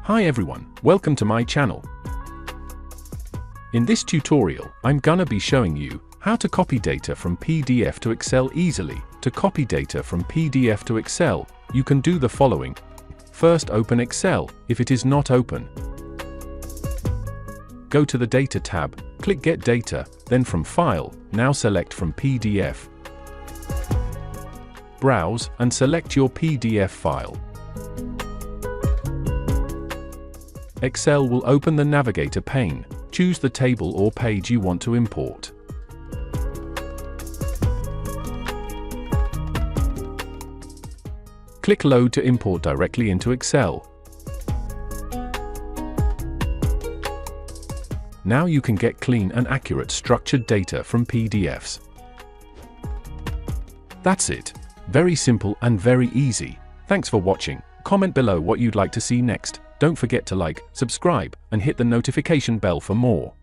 Hi everyone, welcome to my channel. In this tutorial, I'm gonna be showing you how to copy data from PDF to Excel easily. To copy data from PDF to Excel, you can do the following. First, open Excel. If it is not open, go to the Data tab, click Get Data, then from File, now select from PDF. Browse and select your PDF file. Excel will open the Navigator pane. Choose the table or page you want to import. Click Load to import directly into Excel. Now you can get clean and accurate structured data from PDFs. That's it. Very simple and very easy. Thanks for watching. Comment below what you'd like to see next. Don't forget to like, subscribe, and hit the notification bell for more.